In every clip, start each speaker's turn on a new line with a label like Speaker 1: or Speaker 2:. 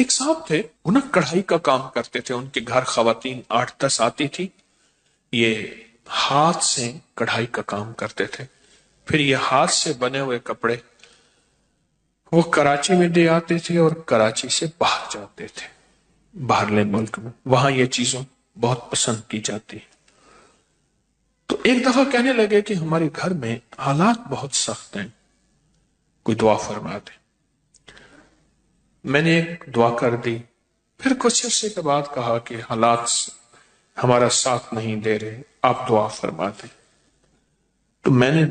Speaker 1: ایک صاحب تھے، وہ نا کڑھائی کا کام کرتے تھے، ان کے گھر خواتین 8-10 آتی تھی، یہ ہاتھ سے کڑھائی کا کام کرتے تھے، پھر یہ ہاتھ سے بنے ہوئے کپڑے وہ کراچی میں دے آتے تھے اور کراچی سے باہر جاتے تھے، باہرلے ملک میں، وہاں یہ چیزوں بہت پسند کی جاتی۔ تو ایک دفعہ کہنے لگے کہ ہمارے گھر میں حالات بہت سخت ہیں، کوئی دعا فرما دے۔ میں نے ایک دعا کر دی، پھر کچھ عرصے کے بعد کہا کہ حالات ہمارا ساتھ نہیں دے رہے، آپ دعا فرما دیں۔ تو میں نے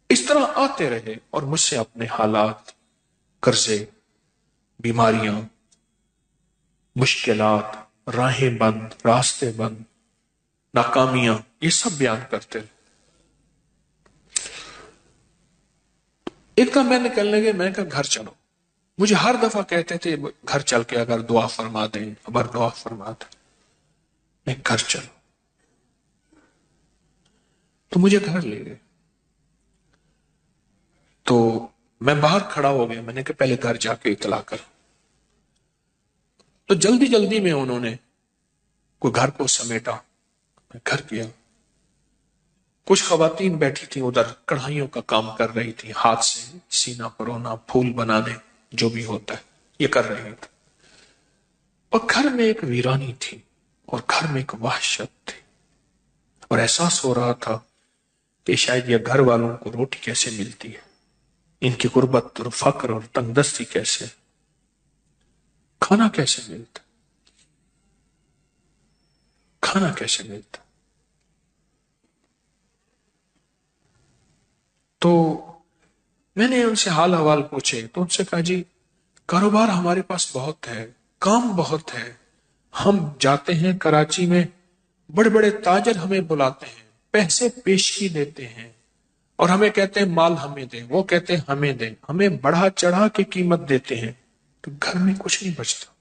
Speaker 1: اس طرح آتے رہے اور مجھ سے اپنے حالات، قرضے، بیماریاں، مشکلات، راہیں بند، راستے بند، ناکامیاں، یہ سب بیان کرتے رہے۔ ایک دم میں نکلنے لگے، میں نے کہا گھر چلو۔ مجھے ہر دفعہ کہتے تھے گھر چل کے اگر دعا فرما دیں، اگر دعا فرما دیں، میں گھر چلو۔ تو مجھے گھر لے گئے، تو میں باہر کھڑا ہو گیا، میں نے کہا پہلے گھر جا کے اطلاع کر۔ تو جلدی جلدی میں انہوں نے کوئی گھر کو سمیٹا، میں گھر گیا۔ کچھ خواتین بیٹھی تھیں ادھر، کڑھائیوں کا کام کر رہی تھی، ہاتھ سے سینہ پرونا، پھول بنانے، جو بھی ہوتا ہے یہ کر رہی تھی۔ اور گھر میں ایک ویرانی تھی، اور گھر میں ایک وحشت تھی، اور احساس ہو رہا تھا کہ شاید یہ گھر والوں کو روٹی کیسے ملتی ہے، ان کی غربت اور فقر اور تنگ دستی کیسے، کھانا کیسے ملتا، کھانا کیسے ملتا۔ تو میں نے ان سے حال حوال پوچھے، تو ان سے کہا جی کاروبار ہمارے پاس بہت ہے، کام بہت ہے، ہم جاتے ہیں کراچی میں، بڑے بڑے تاجر ہمیں بلاتے ہیں، پیسے پیشگی دیتے ہیں، اور ہمیں کہتے ہیں مال ہمیں دیں، وہ کہتے ہیں ہمیں دیں، ہمیں بڑھا چڑھا کے قیمت دیتے ہیں، تو گھر میں کچھ نہیں بچتا۔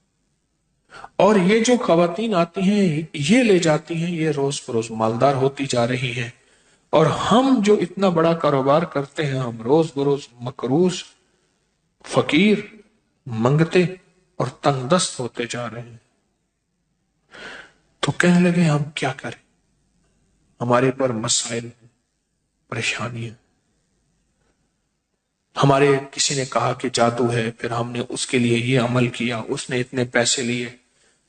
Speaker 1: اور یہ جو خواتین آتی ہیں یہ لے جاتی ہیں، یہ روز بروز مالدار ہوتی جا رہی ہیں، اور ہم جو اتنا بڑا کاروبار کرتے ہیں، ہم روز بروز مقروض، فقیر، منگتے اور تنگ دست ہوتے جا رہے ہیں۔ تو کہنے لگے ہم کیا کریں، ہمارے پر مسائل ہیں، پریشانیاں، ہمارے کسی نے کہا کہ جادو ہے، پھر ہم نے اس کے لیے یہ عمل کیا، اس نے اتنے پیسے لیے،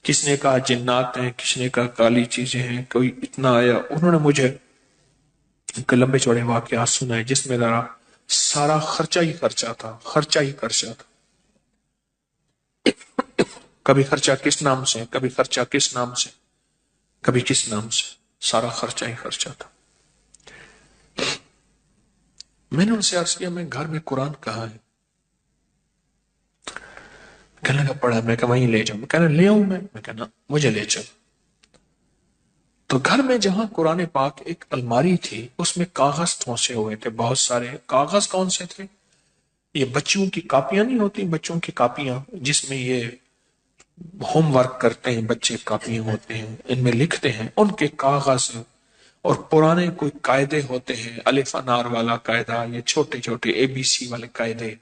Speaker 1: کس نے کہا جنات ہیں، کس نے کہا کالی چیزیں ہیں، کوئی اتنا آیا۔ انہوں نے مجھے لمبے چوڑے واقعات سنائے جس میں ذرا سارا خرچہ ہی خرچہ تھا، خرچہ ہی خرچہ تھا، کبھی خرچہ کس نام سے، کبھی خرچہ کس نام سے، کبھی کس نام سے، سارا خرچہ ہی خرچہ تھا۔ میں نے ان سے عرض کیا میں گھر میں قرآن کہاں ہے؟ کہنے لگا پڑھا، میں کہا وہیں لے جاؤں، میں کہنا لے آؤں، میں کہنا مجھے لے چل۔ تو گھر میں جہاں قرآن پاک ایک الماری تھی، اس میں کاغذ ٹھونسے ہوئے تھے، بہت سارے کاغذ۔ کون سے تھے؟ یہ بچوں کی کاپیاں نہیں ہوتی، بچوں کی کاپیاں جس میں یہ ہوم ورک کرتے ہیں بچے، کاپیاں ہوتے ہیں ان میں لکھتے ہیں، ان کے کاغذ، اور پرانے کوئی قاعدے ہوتے ہیں، الف انار والا قاعدہ، یہ چھوٹے چھوٹے ABC والے قاعدے،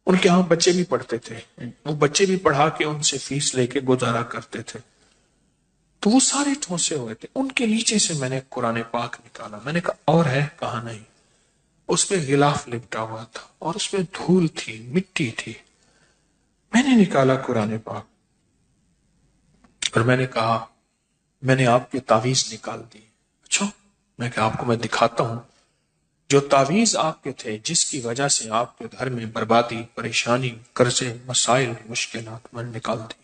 Speaker 1: ان کے ہاں بچے بھی پڑھتے تھے، وہ بچے بھی پڑھا کے ان سے فیس لے کے گزارا کرتے تھے۔ تو وہ سارے ٹھونسے ہوئے تھے، ان کے نیچے سے میں نے قرآن پاک نکالا، میں نے کہا اور ہے؟ کہا نہیں۔ اس پہ غلاف لپٹا ہوا تھا، اور اس میں دھول تھی، مٹی تھی۔ میں نے نکالا قرآن پاک، اور میں نے کہا میں نے آپ کی تعویذ نکال دی۔ اچھا، میں کہ آپ کو میں دکھاتا ہوں جو تعویذ آپ کے تھے، جس کی وجہ سے آپ کے گھر میں بربادی، پریشانی، قرضے، مسائل، مشکلات، میں نے نکال دی۔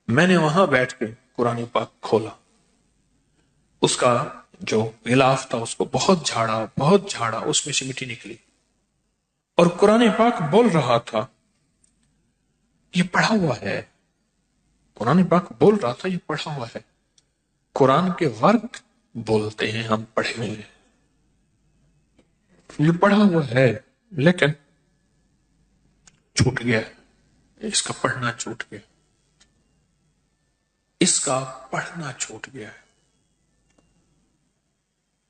Speaker 1: میں نے وہاں بیٹھ کے قرآن پاک کھولا، اس کا جو غلاف تھا اس کو بہت جھاڑا، بہت جھاڑا، اس میں سے مٹی نکلی، اور قرآن پاک بول رہا تھا، یہ پڑھا ہوا ہے، قرآن پاک بول رہا تھا یہ پڑھا ہوا ہے۔ قرآن کے ورق بولتے ہیں ہم پڑھے ہوئے ہیں، یہ پڑھا ہوا ہے، لیکن چھوٹ گیا، اس کا پڑھنا چھوٹ گیا، اس کا پڑھنا چھوٹ گیا ہے۔